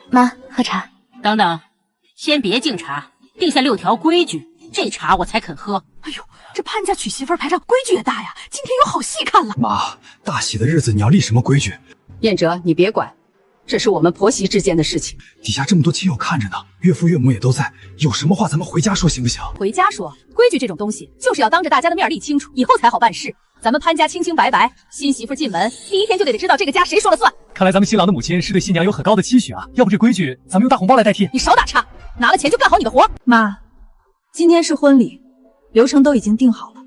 妈，喝茶。等等，先别敬茶，定下6条规矩，这茶我才肯喝。哎呦，这潘家娶媳妇排场规矩也大呀！今天有好戏看了。妈，大喜的日子你要立什么规矩？燕哲，你别管，这是我们婆媳之间的事情。底下这么多亲友看着呢，岳父岳母也都在，有什么话咱们回家说行不行？回家说，规矩这种东西就是要当着大家的面立清楚，以后才好办事。咱们潘家清清白白，新媳妇进门第一天就得知道这个家谁说了算。看来咱们新郎的母亲是对新娘有很高的期许啊，要不这规矩咱们用大红包来代替。你少打岔，拿了钱就干好你的活。妈，今天是婚礼，流程都已经定好了，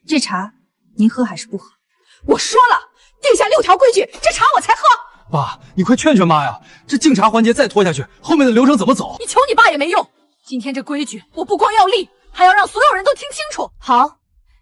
这茶您喝还是不喝？我说了，定下6条规矩，这茶我才喝。爸，你快劝劝妈呀！这敬茶环节再拖下去，后面的流程怎么走？你求你爸也没用。今天这规矩，我不光要立，还要让所有人都听清楚。好，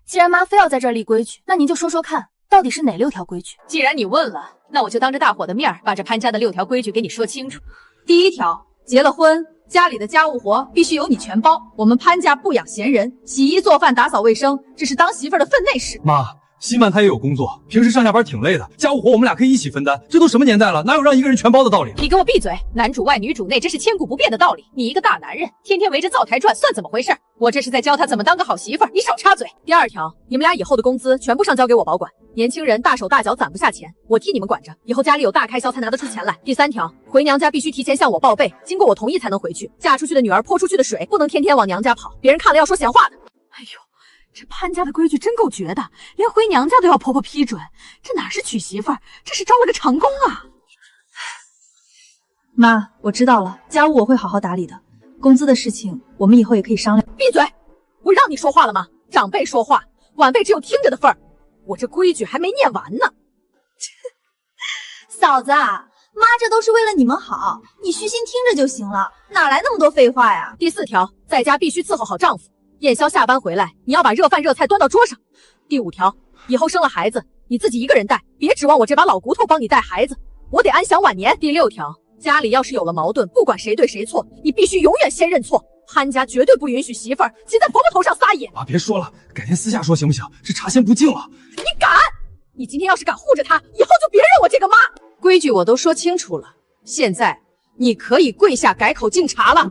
既然妈非要在这儿立规矩，那您就说说看，到底是哪6条规矩？既然你问了，那我就当着大伙的面把这潘家的6条规矩给你说清楚。第1条，结了婚，家里的家务活必须由你全包。我们潘家不养闲人，洗衣做饭、打扫卫生，这是当媳妇的分内事。妈，新曼她也有工作，平时上下班挺累的，家务活我们俩可以一起分担。这都什么年代了，哪有让一个人全包的道理？你给我闭嘴！男主外女主内，这是千古不变的道理。你一个大男人，天天围着灶台转，算怎么回事？我这是在教他怎么当个好媳妇儿，你少插嘴。第2条，你们俩以后的工资全部上交给我保管。年轻人大手大脚攒不下钱，我替你们管着，以后家里有大开销才拿得出钱来。第3条，回娘家必须提前向我报备，经过我同意才能回去。嫁出去的女儿泼出去的水，不能天天往娘家跑，别人看了要说闲话的。哎呦，这潘家的规矩真够绝的，连回娘家都要婆婆批准，这哪是娶媳妇儿，这是招了个长工啊！妈，我知道了，家务我会好好打理的，工资的事情我们以后也可以商量。闭嘴！我让你说话了吗？长辈说话，晚辈只有听着的份儿。我这规矩还没念完呢。嫂子啊，妈这都是为了你们好，你虚心听着就行了，哪来那么多废话呀？第4条，在家必须伺候好丈夫，夜宵下班回来，你要把热饭热菜端到桌上。第5条，以后生了孩子，你自己一个人带，别指望我这把老骨头帮你带孩子，我得安享晚年。第6条，家里要是有了矛盾，不管谁对谁错，你必须永远先认错。潘家绝对不允许媳妇儿骑在婆婆头上撒野。妈，别说了，改天私下说行不行？这茶先不敬了。你敢？你今天要是敢护着她，以后就别认我这个妈。规矩我都说清楚了，现在你可以跪下改口敬茶了。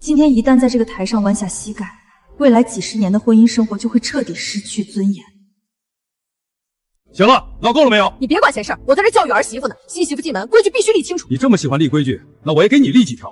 今天一旦在这个台上弯下膝盖，未来几10年的婚姻生活就会彻底失去尊严。行了，闹够了没有？你别管闲事儿，我在这教育儿媳妇呢。新媳妇进门，规矩必须立清楚。你这么喜欢立规矩，那我也给你立几条。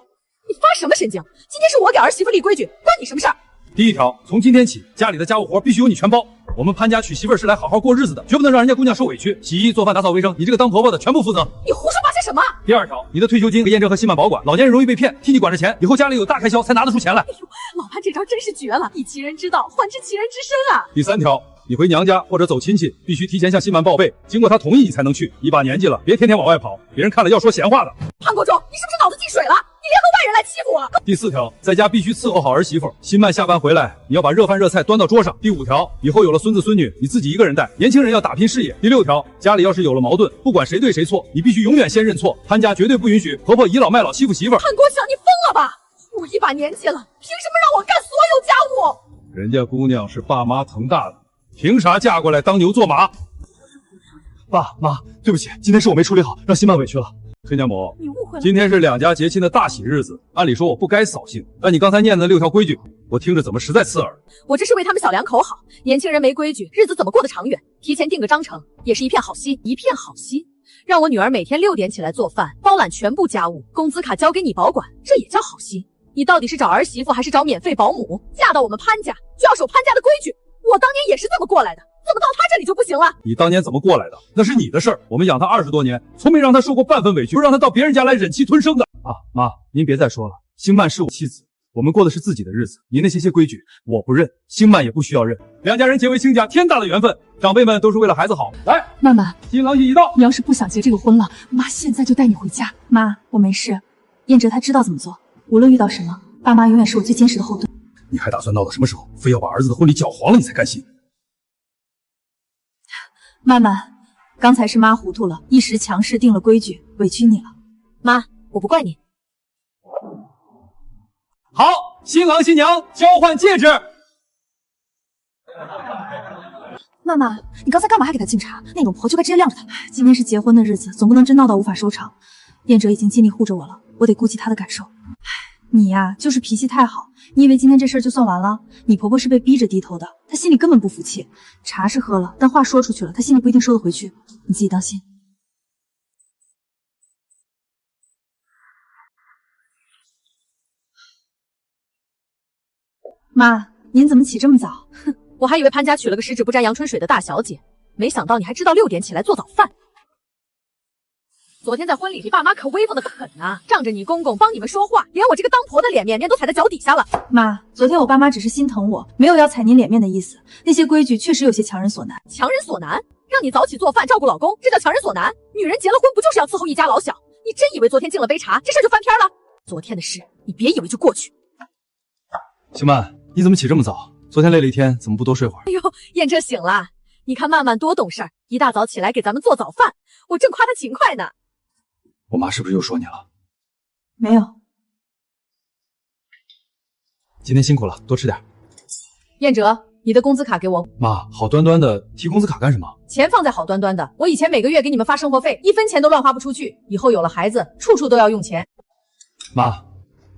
你发什么神经？今天是我给儿媳妇立规矩，关你什么事儿？第1条，从今天起，家里的家务活必须由你全包。我们潘家娶媳妇是来好好过日子的，绝不能让人家姑娘受委屈。洗衣、做饭、打扫卫生，你这个当婆婆的全部负责。你胡说八道什么？第2条，你的退休金给燕正和新曼保管，老年人容易被骗，替你管着钱，以后家里有大开销才拿得出钱来。哎呦，老潘这招真是绝了，以其人之道还治其人之身啊！第3条，你回娘家或者走亲戚，必须提前向新曼报备，经过他同意你才能去。一把年纪了，别天天往外跑，别人看了要说闲话的。潘国忠，你是不是脑子进水了？你联合外人来欺负我！第4条，在家必须伺候好儿媳妇。新曼下班回来，你要把热饭热菜端到桌上。第5条，以后有了孙子孙女，你自己一个人带，年轻人要打拼事业。第6条，家里要是有了矛盾，不管谁对谁错，你必须永远先认错。潘家绝对不允许婆婆倚老卖老欺负媳妇。潘国强，你疯了吧？我一把年纪了，凭什么让我干所有家务？人家姑娘是爸妈疼大的，凭啥嫁过来当牛做马？爸妈，对不起，今天是我没处理好，让新曼委屈了。崔家母，你误会了。今天是2家结亲的大喜日子，按理说我不该扫兴，但你刚才念的6条规矩，我听着怎么实在刺耳。我这是为他们小两口好，年轻人没规矩，日子怎么过得长远？提前定个章程，也是一片好心，一片好心。让我女儿每天6点起来做饭，包揽全部家务，工资卡交给你保管，这也叫好心。你到底是找儿媳妇还是找免费保姆？嫁到我们潘家就要守潘家的规矩，我当年也是这么过来的。怎么到他这里就不行了？你当年怎么过来的？那是你的事儿。我们养他20多年，从没让他受过半分委屈，不让他到别人家来忍气吞声的。啊，妈，您别再说了。星曼是我妻子，我们过的是自己的日子。您那些规矩我不认，星曼也不需要认。2家人结为亲家，天大的缘分。长辈们都是为了孩子好。来，曼曼，新郎喜已到。你要是不想结这个婚了，妈现在就带你回家。妈，我没事。燕哲他知道怎么做，无论遇到什么，爸妈永远是我最坚实的后盾。你还打算闹到什么时候？非要把儿子的婚礼搅黄了你才甘心？曼曼，刚才是妈糊涂了，一时强势定了规矩，委屈你了。妈，我不怪你。好，新郎新娘交换戒指。妈妈，你刚才干嘛还给他敬茶？那种婆就该直接晾着他。今天是结婚的日子，总不能真闹到无法收场。燕哲已经尽力护着我了，我得顾及他的感受。你呀，就是脾气太好。你以为今天这事儿就算完了？你婆婆是被逼着低头的，她心里根本不服气。茶是喝了，但话说出去了，她心里不一定收得回去。你自己当心。妈，您怎么起这么早？哼，我还以为潘家娶了个十指不沾阳春水的大小姐，没想到你还知道6点起来做早饭。昨天在婚礼里，爸妈可威风的很呐，仗着你公公帮你们说话，连我这个当婆的脸面都踩在脚底下了。妈，昨天我爸妈只是心疼我，没有要踩您脸面的意思。那些规矩确实有些强人所难。强人所难？让你早起做饭照顾老公，这叫强人所难？女人结了婚不就是要伺候一家老小？你真以为昨天敬了杯茶，这事儿就翻篇了？昨天的事，你别以为就过去。星曼，你怎么起这么早？昨天累了一天，怎么不多睡会儿？哎呦，燕哲醒了，你看曼曼多懂事儿，一大早起来给咱们做早饭，我正夸她勤快呢。我妈是不是又说你了？没有。今天辛苦了，多吃点。燕哲，你的工资卡给我。妈，好端端的提工资卡干什么？钱放在好端端的，我以前每个月给你们发生活费，1分钱都乱花不出去，以后有了孩子，处处都要用钱。妈，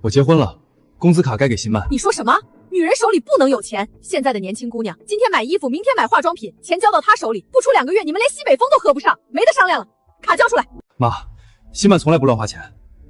我结婚了，工资卡该给新曼。你说什么？女人手里不能有钱。现在的年轻姑娘，今天买衣服，明天买化妆品，钱交到她手里，不出2个月，你们连西北风都喝不上，没得商量了。卡交出来。妈，新曼从来不乱花钱，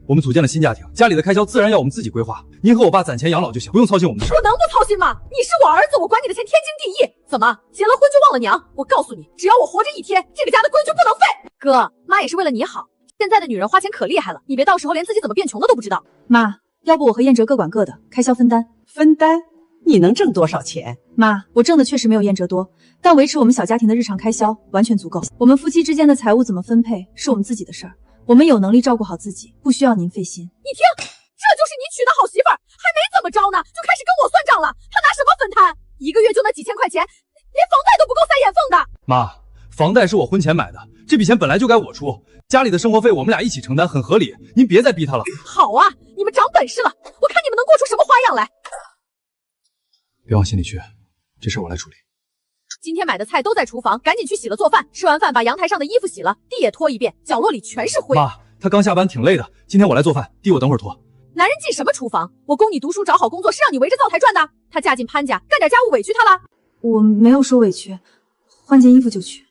我们组建了新家庭，家里的开销自然要我们自己规划。您和我爸攒钱养老就行，不用操心我们的事。我能不操心吗？你是我儿子，我管你的钱天经地义。怎么结了婚就忘了娘？我告诉你，只要我活着一天，这个家的规矩不能废。哥，妈也是为了你好。现在的女人花钱可厉害了，你别到时候连自己怎么变穷的都不知道。妈，要不我和燕哲各管各的，开销分担。分担？你能挣多少钱？妈，我挣的确实没有燕哲多，但维持我们小家庭的日常开销完全足够。我们夫妻之间的财务怎么分配是我们自己的事儿，我们有能力照顾好自己，不需要您费心。你听，这就是你娶的好媳妇儿，还没怎么着呢，就开始跟我算账了。他拿什么分摊？1个月就那几千块钱，连房贷都不够塞眼缝的。妈，房贷是我婚前买的，这笔钱本来就该我出，家里的生活费我们俩一起承担，很合理。您别再逼他了。好啊，你们长本事了，我看你们能过出什么花样来。别往心里去，这事我来处理。今天买的菜都在厨房，赶紧去洗了做饭。吃完饭把阳台上的衣服洗了，地也拖一遍，角落里全是灰。妈，他刚下班挺累的，今天我来做饭，地我等会儿拖。男人进什么厨房？我供你读书找好工作是让你围着灶台转的。她嫁进潘家，干点家务委屈她了？我没有说委屈，换件衣服就去。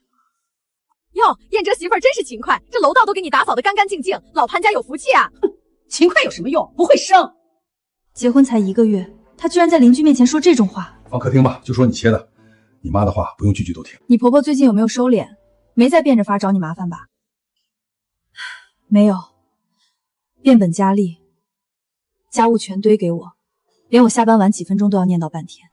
哟，燕哲媳妇儿真是勤快，这楼道都给你打扫得干干净净，老潘家有福气啊！哼，勤快有什么用？不会生。结婚才1个月，他居然在邻居面前说这种话。放客厅吧，就说你切的。你妈的话不用句句都听。你婆婆最近有没有收敛？没再变着法找你麻烦吧？没有，变本加厉，家务全堆给我，连我下班晚几分钟都要念叨半天。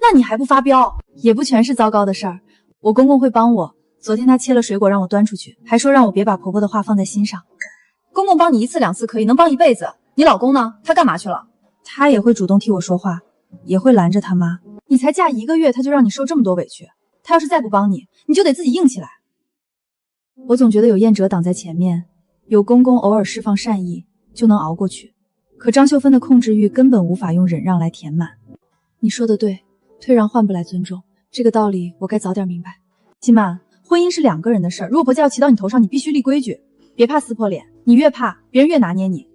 那你还不发飙？也不全是糟糕的事儿，我公公会帮我。昨天他切了水果让我端出去，还说让我别把婆婆的话放在心上。公公帮你1次2次可以，能帮一辈子。你老公呢？他干嘛去了？他也会主动替我说话，也会拦着他妈。你才嫁1个月，他就让你受这么多委屈。他要是再不帮你，你就得自己硬起来。我总觉得有燕哲挡在前面，有公公偶尔释放善意，就能熬过去。可张秀芬的控制欲根本无法用忍让来填满。你说的对，退让换不来尊重，这个道理我该早点明白。金曼，婚姻是2个人的事儿，如果婆家要骑到你头上，你必须立规矩，别怕撕破脸。你越怕，别人越拿捏你。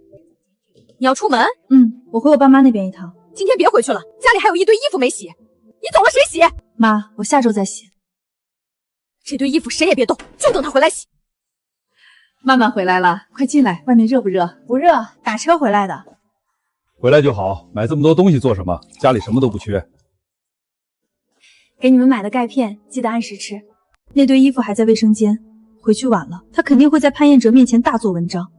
你要出门？我回我爸妈那边一趟。今天别回去了，家里还有一堆衣服没洗，你走了谁洗？妈，我下周再洗。这堆衣服谁也别动，就等他回来洗。曼曼回来了，快进来，外面热不热？不热，打车回来的。回来就好，买这么多东西做什么？家里什么都不缺。给你们买的钙片，记得按时吃。那堆衣服还在卫生间，回去晚了，他肯定会在潘彦哲面前大做文章。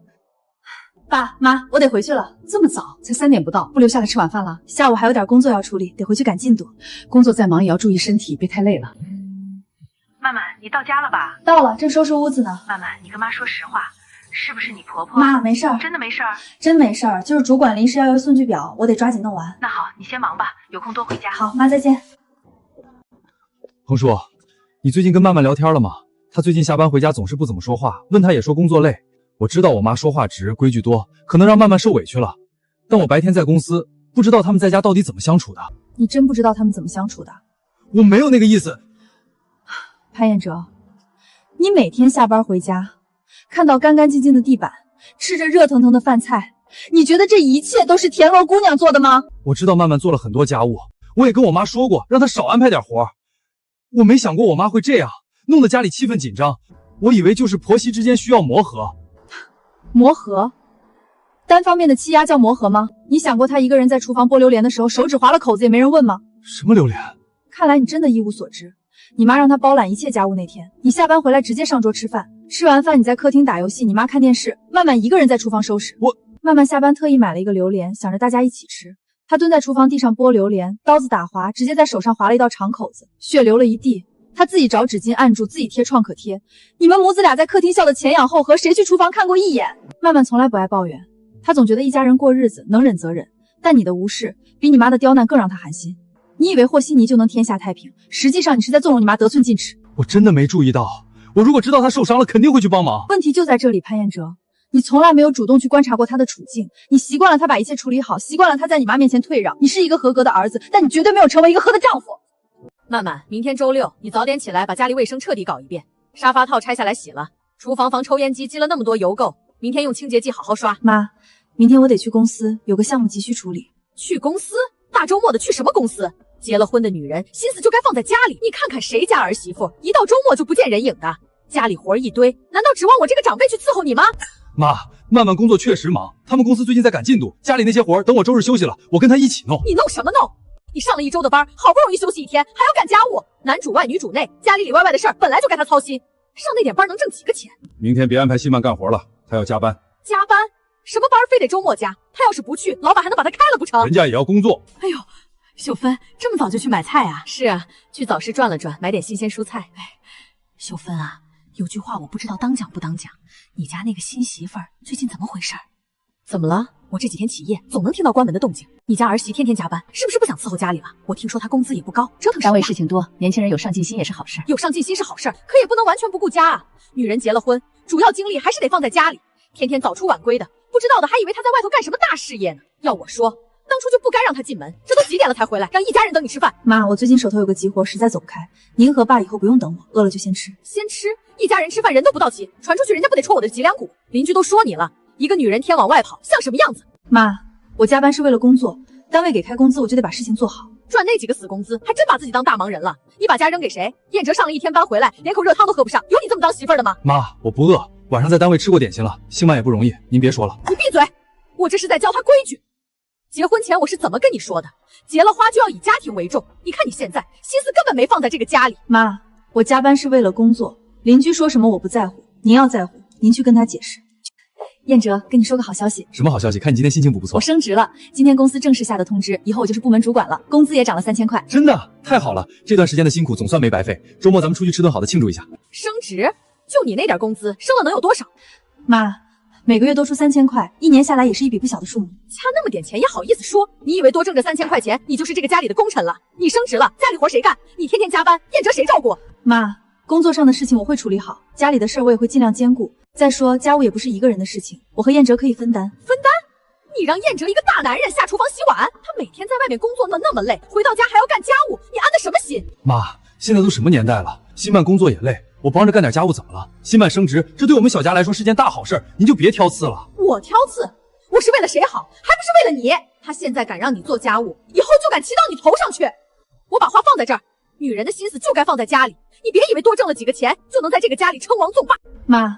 爸妈，我得回去了。这么早，才3点不到，不留下来吃晚饭了？下午还有点工作要处理，得回去赶进度。工作再忙也要注意身体，别太累了。曼曼，你到家了吧？到了，正收拾屋子呢。曼曼，你跟妈说实话，是不是你婆婆？妈，没事儿，真的没事儿，真没事儿，就是主管临时要有送具表，我得抓紧弄完。那好，你先忙吧，有空多回家。好，妈再见。恒叔，你最近跟曼曼聊天了吗？她最近下班回家总是不怎么说话，问她也说工作累。我知道我妈说话直，规矩多，可能让曼曼受委屈了。但我白天在公司，不知道他们在家到底怎么相处的。你真不知道他们怎么相处的？我没有那个意思。潘彦哲，你每天下班回家，看到干干净净的地板，吃着热腾腾的饭菜，你觉得这一切都是田螺姑娘做的吗？我知道曼曼做了很多家务，我也跟我妈说过，让她少安排点活。我没想过我妈会这样，弄得家里气氛紧张。我以为就是婆媳之间需要磨合。磨合？单方面的欺压叫磨合吗？你想过她一个人在厨房剥榴莲的时候，手指划了口子也没人问吗？什么榴莲？看来你真的一无所知。你妈让她包揽一切家务那天，你下班回来直接上桌吃饭，吃完饭你在客厅打游戏，你妈看电视，曼曼一个人在厨房收拾。曼曼下班特意买了一个榴莲，想着大家一起吃。她蹲在厨房地上剥榴莲，刀子打滑，直接在手上划了一道长口子，血流了一地。她自己找纸巾按住，自己贴创可贴。你们母子俩在客厅笑得前仰后合，谁去厨房看过一眼？曼曼从来不爱抱怨，她总觉得一家人过日子能忍则忍，但你的无视比你妈的刁难更让她寒心。你以为和稀泥就能天下太平，实际上你是在纵容你妈得寸进尺。我真的没注意到，我如果知道她受伤了，肯定会去帮忙。问题就在这里，潘彦哲，你从来没有主动去观察过她的处境，你习惯了她把一切处理好，习惯了她在你妈面前退让。你是一个合格的儿子，但你绝对没有成为一个合的丈夫。曼曼，明天周六，你早点起来，把家里卫生彻底搞一遍。沙发套拆下来洗了，厨房防抽烟机积了那么多油垢，明天用清洁剂好好刷。妈，明天我得去公司，有个项目急需处理。去公司？大周末的去什么公司？结了婚的女人心思就该放在家里，你看看谁家儿媳妇一到周末就不见人影的，家里活一堆，难道指望我这个长辈去伺候你吗？妈，曼曼工作确实忙，他们公司最近在赶进度，家里那些活等我周日休息了，我跟她一起弄。你弄什么弄？你上了一周的班，好不容易休息一天，还要干家务，男主外女主内，家里里外外的事儿本来就该他操心，上那点班能挣几个钱？明天别安排新曼干活了，她要加班。加班？什么班非得周末加？他要是不去，老板还能把他开了不成？人家也要工作。哎呦，秀芬这么早就去买菜啊？是啊，去早市转了转，买点新鲜蔬菜。秀芬啊，有句话我不知道当讲不当讲，你家那个新媳妇儿最近怎么回事？怎么了？我这几天起夜，总能听到关门的动静。你家儿媳天天加班，是不是不想伺候家里了？我听说她工资也不高，折腾单位事情多，年轻人有上进心也是好事。有上进心是好事，可也不能完全不顾家啊。女人结了婚，主要精力还是得放在家里，天天早出晚归的，不知道的还以为她在外头干什么大事业呢。要我说，当初就不该让她进门，这都几点了才回来，让一家人等你吃饭。妈，我最近手头有个急活，实在走不开，您和爸以后不用等我，饿了就先吃。先吃？一家人吃饭人都不到齐，传出去人家不得戳我的脊梁骨？邻居都说你了，一个女人天往外跑，像什么样子？妈，我加班是为了工作，单位给开工资，我就得把事情做好。赚那几个死工资，还真把自己当大忙人了。你把家扔给谁？燕哲上了一天班回来，连口热汤都喝不上，有你这么当媳妇儿的吗？妈，我不饿，晚上在单位吃过点心了，兴曼也不容易，您别说了。你闭嘴！我这是在教他规矩。结婚前我是怎么跟你说的？结了花就要以家庭为重。你看你现在心思根本没放在这个家里。妈，我加班是为了工作，邻居说什么我不在乎，您要在乎，您去跟他解释。燕哲，跟你说个好消息。什么好消息？看你今天心情不错。我升职了，今天公司正式下的通知，以后我就是部门主管了，工资也涨了3000块。真的？太好了，这段时间的辛苦总算没白费。周末咱们出去吃顿好的庆祝一下。升职？就你那点工资，升了能有多少？妈，每个月多出3000块，一年下来也是一笔不小的数目。掐那么点钱也好意思说？你以为多挣这3000块钱，你就是这个家里的功臣了？你升职了，家里活谁干？你天天加班，燕哲谁照顾？妈，工作上的事情我会处理好，家里的事儿我也会尽量兼顾。再说家务也不是一个人的事情，我和燕哲可以分担。分担？你让燕哲一个大男人下厨房洗碗，他每天在外面工作那么累，回到家还要干家务，你安的什么心？妈，现在都什么年代了，新曼工作也累，我帮着干点家务怎么了？新曼升职，这对我们小家来说是件大好事，您就别挑刺了。我挑刺？我是为了谁好，还不是为了你？他现在敢让你做家务，以后就敢骑到你头上去。我把话放在这儿，女人的心思就该放在家里，你别以为多挣了几个钱就能在这个家里称王纵霸。妈，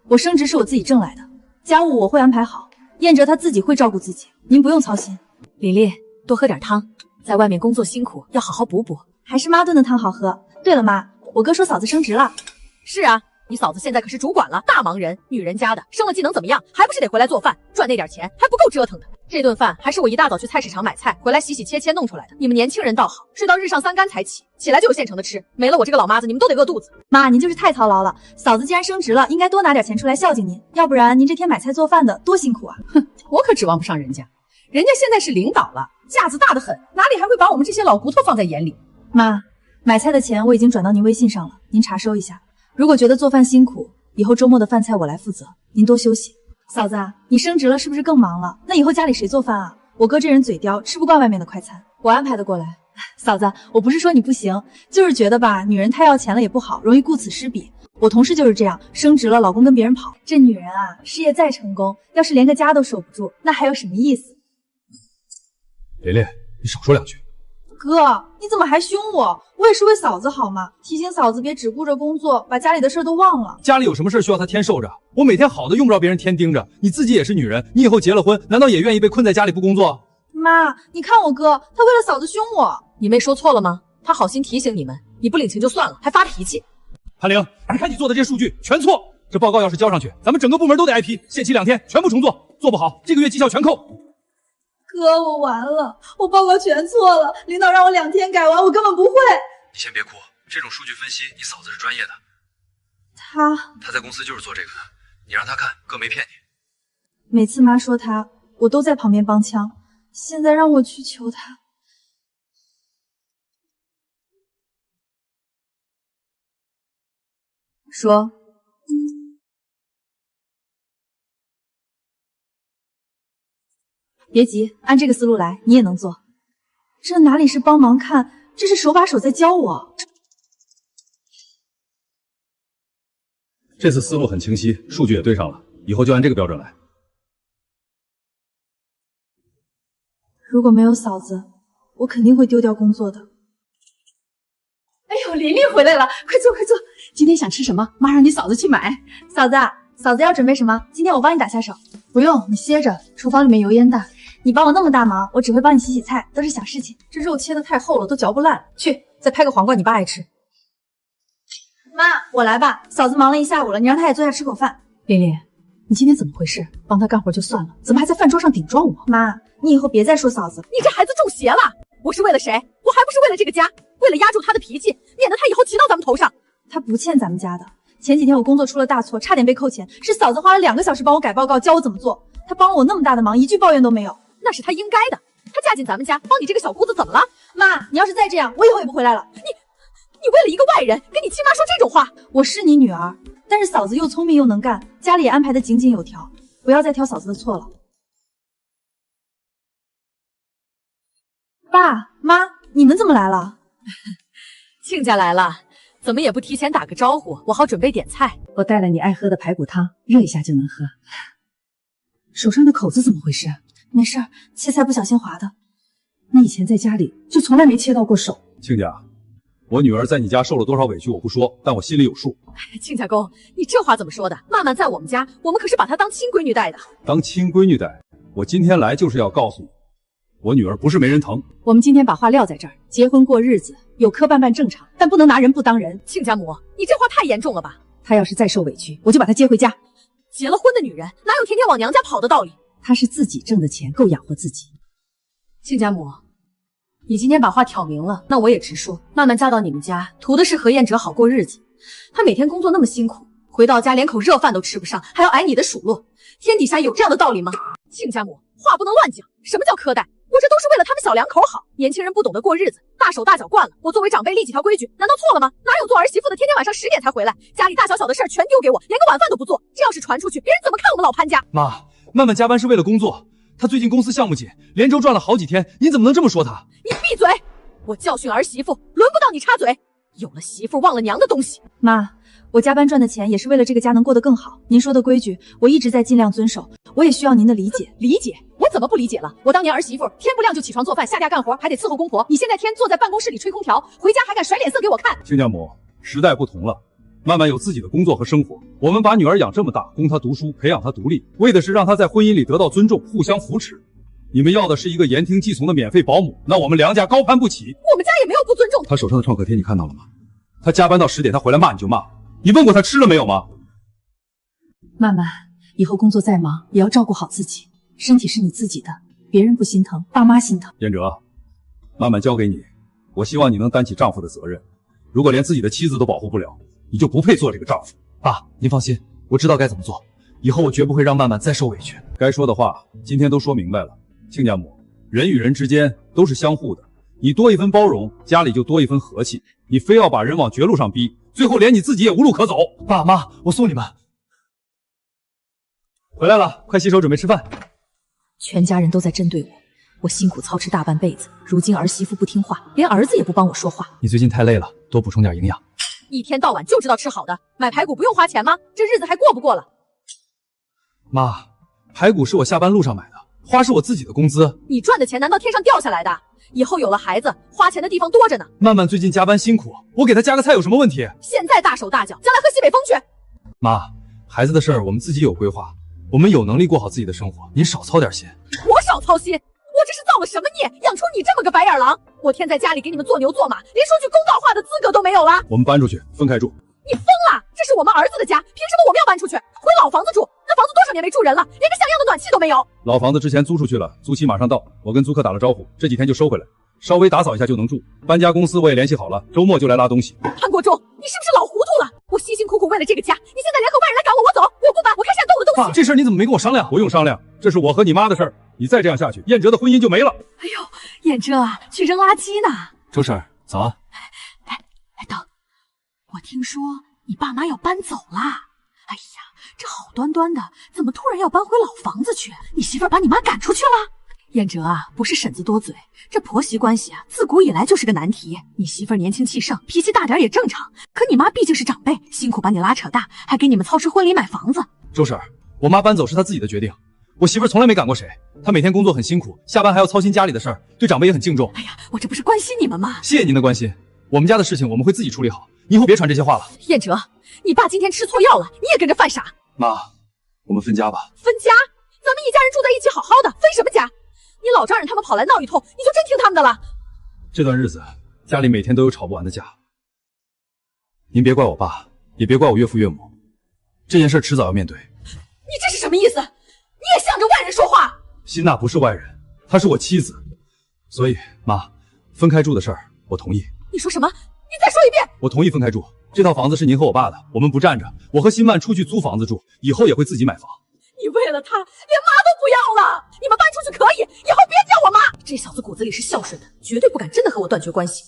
我升职是我自己挣来的，家务我会安排好，燕哲他自己会照顾自己，您不用操心。琳琳，多喝点汤，在外面工作辛苦，要好好补补。还是妈炖的汤好喝。对了妈，我哥说嫂子升职了。是啊，你嫂子现在可是主管了，大忙人，女人家的，升了技能怎么样？还不是得回来做饭，赚那点钱还不够折腾的。这顿饭还是我一大早去菜市场买菜，回来洗洗切切弄出来的。你们年轻人倒好，睡到日上三竿才起，起来就有现成的吃。没了我这个老妈子，你们都得饿肚子。妈，您就是太操劳了，嫂子既然升职了，应该多拿点钱出来孝敬您，要不然您这天买菜做饭的多辛苦啊。哼，我可指望不上人家，人家现在是领导了，架子大得很，哪里还会把我们这些老骨头放在眼里？妈，买菜的钱我已经转到您微信上了，您查收一下。如果觉得做饭辛苦，以后周末的饭菜我来负责，您多休息。嫂子啊，你升职了是不是更忙了？那以后家里谁做饭啊？我哥这人嘴刁，吃不惯外面的快餐，我安排得过来。嫂子，我不是说你不行，就是觉得吧，女人太要钱了也不好，容易顾此失彼。我同事就是这样，升职了，老公跟别人跑。这女人啊，事业再成功，要是连个家都守不住，那还有什么意思？琳琳，你少说两句。哥，你怎么还凶我？我也是为嫂子好嘛，提醒嫂子别只顾着工作，把家里的事都忘了。家里有什么事需要她天受着？我每天好的用不着别人天盯着。你自己也是女人，你以后结了婚，难道也愿意被困在家里不工作？妈，你看我哥，他为了嫂子凶我。你没说错了吗？他好心提醒你们，你不领情就算了，还发脾气。潘玲，你看你做的这些数据全错，这报告要是交上去，咱们整个部门都得挨批，限期2天，全部重做，做不好这个月绩效全扣。哥，我完了，我报告全错了，领导让我2天改完，我根本不会。你先别哭，这种数据分析你嫂子是专业的，她在公司就是做这个的，你让她看，哥没骗你。每次妈说他，我都在旁边帮腔，现在让我去求他。说。别急，按这个思路来，你也能做。这哪里是帮忙看，这是手把手在教我。这次思路很清晰，数据也对上了，以后就按这个标准来。如果没有嫂子，我肯定会丢掉工作的。哎呦，琳琳回来了，快坐快坐。今天想吃什么？妈让你嫂子去买。嫂子要准备什么？今天我帮你打下手。不用，你歇着，厨房里面油烟大。你帮我那么大忙，我只会帮你洗洗菜，都是小事情。这肉切的太厚了，都嚼不烂。去，再拍个黄瓜，你爸爱吃。妈，我来吧。嫂子忙了一下午了，你让她也坐下吃口饭。琳琳，你今天怎么回事？帮她干活就算了，怎么还在饭桌上顶撞我？妈，你以后别再说嫂子。你这孩子中邪了！我是为了谁？我还不是为了这个家，为了压住他的脾气，免得他以后骑到咱们头上。他不欠咱们家的。前几天我工作出了大错，差点被扣钱，是嫂子花了2个小时帮我改报告，教我怎么做。她帮了我那么大的忙，一句抱怨都没有。那是她应该的。她嫁进咱们家，帮你这个小姑子怎么了？妈，你要是再这样，我以后也不回来了。你为了一个外人跟你亲妈说这种话？我是你女儿，但是嫂子又聪明又能干，家里也安排得井井有条，不要再挑嫂子的错了。爸妈，你们怎么来了？亲家来了，怎么也不提前打个招呼，我好准备点菜。我带了你爱喝的排骨汤，热一下就能喝。手上的口子怎么回事？没事，切菜不小心划的。你以前在家里就从来没切到过手。亲家，我女儿在你家受了多少委屈我不说，但我心里有数。亲家公，你这话怎么说的？曼曼在我们家，我们可是把她当亲闺女带的。当亲闺女带？我今天来就是要告诉你，我女儿不是没人疼。我们今天把话撂在这儿，结婚过日子，有磕绊绊正常，但不能拿人不当人。亲家母，你这话太严重了吧？她要是再受委屈，我就把她接回家。结了婚的女人哪有天天往娘家跑的道理？她是自己挣的钱够养活自己。亲家母，你今天把话挑明了，那我也直说。曼曼嫁到你们家，图的是和燕哲好过日子。她每天工作那么辛苦，回到家连口热饭都吃不上，还要挨你的数落。天底下有这样的道理吗？亲家母，话不能乱讲。什么叫苛待？我这都是为了他们小两口好。年轻人不懂得过日子，大手大脚惯了。我作为长辈立几条规矩，难道错了吗？哪有做儿媳妇的天天晚上10点才回来，家里大小小的事儿全丢给我，连个晚饭都不做。这要是传出去，别人怎么看我们老潘家？妈，曼曼加班是为了工作，她最近公司项目紧，连轴转了好几天，您怎么能这么说她？你闭嘴！我教训儿媳妇，轮不到你插嘴。有了媳妇忘了娘的东西。妈，我加班赚的钱也是为了这个家能过得更好。您说的规矩，我一直在尽量遵守，我也需要您的理解。理解？我怎么不理解了？我当年儿媳妇，天不亮就起床做饭，下地干活，还得伺候公婆。你现在天坐在办公室里吹空调，回家还敢甩脸色给我看？亲家母，时代不同了，曼曼有自己的工作和生活，我们把女儿养这么大，供她读书，培养她独立，为的是让她在婚姻里得到尊重，互相扶持。你们要的是一个言听计从的免费保姆，那我们梁家高攀不起。我们家也没有不尊重她手上的创可贴你看到了吗？她加班到10点，她回来骂你就骂，你问过她吃了没有吗？曼曼，以后工作再忙也要照顾好自己，身体是你自己的，别人不心疼，爸妈心疼。燕哲，曼曼交给你，我希望你能担起丈夫的责任。如果连自己的妻子都保护不了，你就不配做这个丈夫。爸，您放心，我知道该怎么做，以后我绝不会让曼曼再受委屈。该说的话今天都说明白了。亲家母，人与人之间都是相互的，你多一分包容，家里就多一分和气。你非要把人往绝路上逼，最后连你自己也无路可走。爸妈，我送你们。回来了，快洗手准备吃饭。全家人都在针对我，我辛苦操持大半辈子，如今儿媳妇不听话，连儿子也不帮我说话。你最近太累了，多补充点营养。一天到晚就知道吃好的，买排骨不用花钱吗？这日子还过不过了？妈，排骨是我下班路上买的，花是我自己的工资。你赚的钱难道天上掉下来的？以后有了孩子，花钱的地方多着呢。曼曼最近加班辛苦，我给她加个菜有什么问题？现在大手大脚，将来喝西北风去。妈，孩子的事儿我们自己有规划，我们有能力过好自己的生活，您少操点心。我少操心？我这是造了什么孽，养出你这么个白眼狼？我天在家里给你们做牛做马，连说句公道话的资格都没有了。我们搬出去，分开住。你疯了？这是我们儿子的家，凭什么我们要搬出去，回老房子住？那房子多少年没住人了，连个像样的暖气都没有。老房子之前租出去了，租期马上到，我跟租客打了招呼，这几天就收回来，稍微打扫一下就能住。搬家公司我也联系好了，周末就来拉东西。潘国忠，你是不是老糊涂了？我辛辛苦苦为了这个家，你现在联合外人来赶我，我走，我不搬，我开山动了东西。爸，这事儿你怎么没跟我商量？不用商量，这是我和你妈的事儿。你再这样下去，燕哲的婚姻就没了。哎呦，燕哲啊，去扔垃圾呢。周婶，早安。哎，等，我听说你爸妈要搬走啦。哎呀，这好端端的，怎么突然要搬回老房子去？你媳妇儿把你妈赶出去了？燕哲啊，不是婶子多嘴，这婆媳关系啊，自古以来就是个难题。你媳妇儿年轻气盛，脾气大点也正常，可你妈毕竟是长辈，辛苦把你拉扯大，还给你们操持婚礼买房子。周婶，我妈搬走是她自己的决定，我媳妇儿从来没赶过谁。她每天工作很辛苦，下班还要操心家里的事儿，对长辈也很敬重。哎呀，我这不是关心你们吗？谢谢您的关心，我们家的事情我们会自己处理好，以后别传这些话了。燕哲，你爸今天吃错药了，你也跟着犯傻。妈，我们分家吧。分家？咱们一家人住在一起好好的，分什么家？你老丈人他们跑来闹一通，你就真听他们的了？这段日子家里每天都有吵不完的架，您别怪我爸，也别怪我岳父岳母，这件事迟早要面对。你这是什么意思？你也向着外人说话？辛娜不是外人，她是我妻子，所以妈，分开住的事儿我同意。你说什么？你再说一遍。我同意分开住，这套房子是您和我爸的，我们不占着。我和辛曼出去租房子住，以后也会自己买房。你为了他连妈都不要了？你们搬出去可以，以后别叫我妈。这小子骨子里是孝顺的，绝对不敢真的和我断绝关系。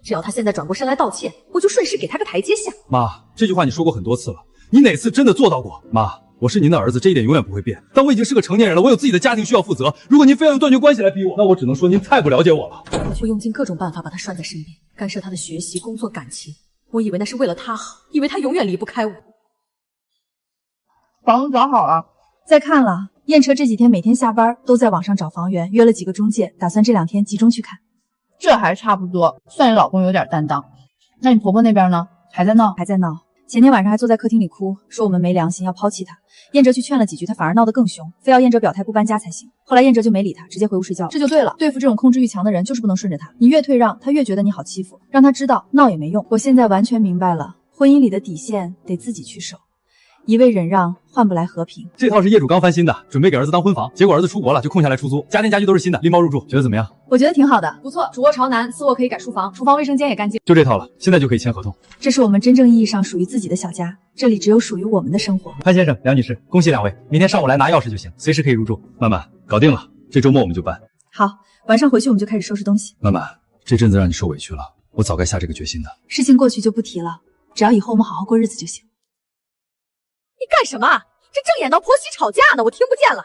只要他现在转过身来道歉，我就顺势给他个台阶下。妈，这句话你说过很多次了，你哪次真的做到过？妈，我是您的儿子，这一点永远不会变。但我已经是个成年人了，我有自己的家庭需要负责。如果您非要用断绝关系来逼我，那我只能说您太不了解我了。我会用尽各种办法把他拴在身边，干涉他的学习、工作、感情。我以为那是为了他好，以为他永远离不开我。房子找好了，在看了。燕车这几天每天下班都在网上找房源，约了几个中介，打算这2天集中去看。这还差不多，算你老公有点担当。那你婆婆那边呢？还在闹？还在闹。前天晚上还坐在客厅里哭，说我们没良心，要抛弃他。燕哲去劝了几句，他反而闹得更凶，非要燕哲表态不搬家才行。后来燕哲就没理他，直接回屋睡觉了。这就对了，对付这种控制欲强的人，就是不能顺着他。你越退让，他越觉得你好欺负，让他知道闹也没用。我现在完全明白了，婚姻里的底线得自己去守。一味忍让换不来和平。这套是业主刚翻新的，准备给儿子当婚房，结果儿子出国了，就空下来出租，家电家具都是新的，拎包入住，觉得怎么样？我觉得挺好的，不错。主卧朝南，次卧可以改书房，厨房卫生间也干净。就这套了，现在就可以签合同。这是我们真正意义上属于自己的小家，这里只有属于我们的生活。潘先生、梁女士，恭喜2位，明天上午来拿钥匙就行，随时可以入住。曼曼，搞定了，这周末我们就搬。好，晚上回去我们就开始收拾东西。曼曼，这阵子让你受委屈了，我早该下这个决心的。事情过去就不提了，只要以后我们好好过日子就行。你干什么？这正演到婆媳吵架呢，我听不见了。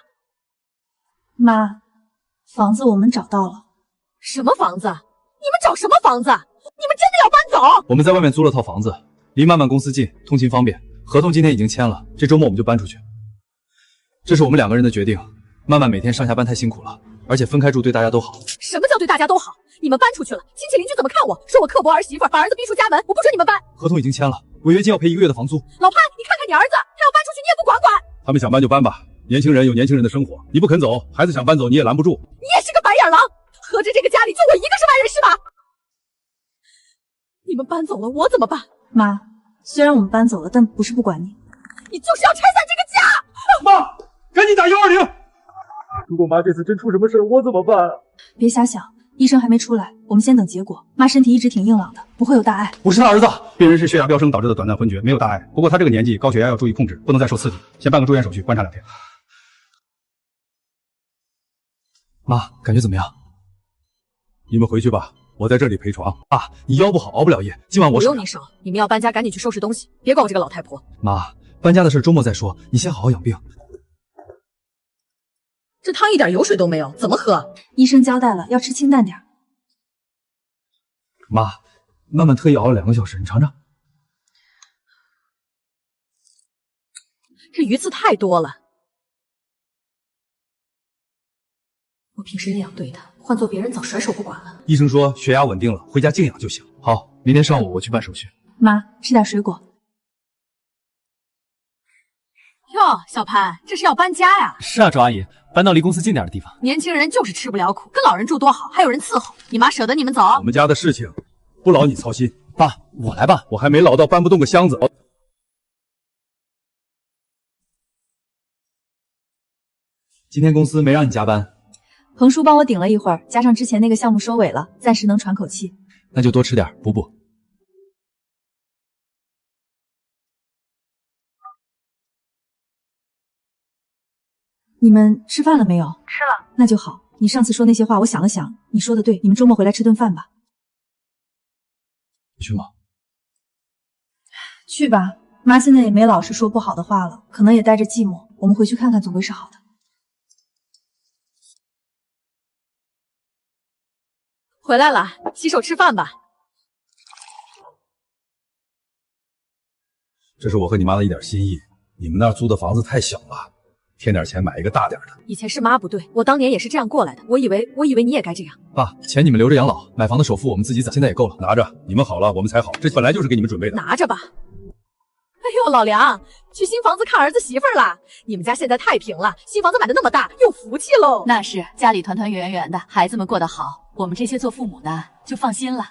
妈，房子我们找到了。什么房子？你们找什么房子？你们真的要搬走？我们在外面租了套房子，离曼曼公司近，通勤方便。合同今天已经签了，这周末我们就搬出去。这是我们2个人的决定。曼曼每天上下班太辛苦了，而且分开住对大家都好。什么叫对大家都好？你们搬出去了，亲戚邻居怎么看我？说我刻薄儿媳妇，把儿子逼出家门，我不准你们搬。合同已经签了，违约金要赔1个月的房租。老潘，你看看你儿子，他要搬出去你也不管管。他们想搬就搬吧，年轻人有年轻人的生活，你不肯走，孩子想搬走你也拦不住。你也是个白眼狼，合着这个家里就我一个是外人是吧？你们搬走了，我怎么办？妈，虽然我们搬走了，但不是不管你。你就是要拆散这个家！妈，赶紧打120！如果妈这次真出什么事，我怎么办？别瞎想，医生还没出来，我们先等结果。妈身体一直挺硬朗的，不会有大碍。我是他儿子，病人是血压飙升导致的短暂昏厥，没有大碍。不过他这个年纪，高血压要注意控制，不能再受刺激，先办个住院手续，观察2天。妈，感觉怎么样？你们回去吧，我在这里陪床。爸，你腰不好，熬不了夜，今晚我不用你守，你们要搬家赶紧去收拾东西，别管我这个老太婆。妈，搬家的事周末再说，你先好好养病。这汤一点油水都没有，怎么喝？医生交代了，要吃清淡点。妈，曼曼特意熬了2个小时，你尝尝。这鱼刺太多了。我平时那样对他，换做别人早甩手不管了。医生说血压稳定了，回家静养就行。好，明天上午我去办手续。妈，吃点水果。哟，小潘，这是要搬家呀？是啊，周阿姨，搬到离公司近点的地方。年轻人就是吃不了苦，跟老人住多好，还有人伺候。你妈舍得你们走？我们家的事情不劳你操心。爸，我来吧，我还没老到搬不动个箱子。今天公司没让你加班，彭叔帮我顶了一会儿，加上之前那个项目收尾了，暂时能喘口气。那就多吃点，补补。你们吃饭了没有？吃了。那就好。你上次说那些话，我想了想，你说的对，你们周末回来吃顿饭吧。你去吗？去吧，妈现在也没老是说不好的话了，可能也带着寂寞。我们回去看看，总归是好的。回来了，洗手吃饭吧。这是我和你妈的一点心意。你们那儿租的房子太小了，添点钱买一个大点的。以前是妈不对，我当年也是这样过来的。我以为你也该这样。爸，钱你们留着养老，买房的首付我们自己攒，现在也够了。拿着，你们好了，我们才好。这本来就是给你们准备的。拿着吧。哎呦，老梁，去新房子看儿子媳妇儿啦！你们家现在太平了，新房子买的那么大，有福气喽。那是，家里团团圆圆的，孩子们过得好，我们这些做父母的就放心了。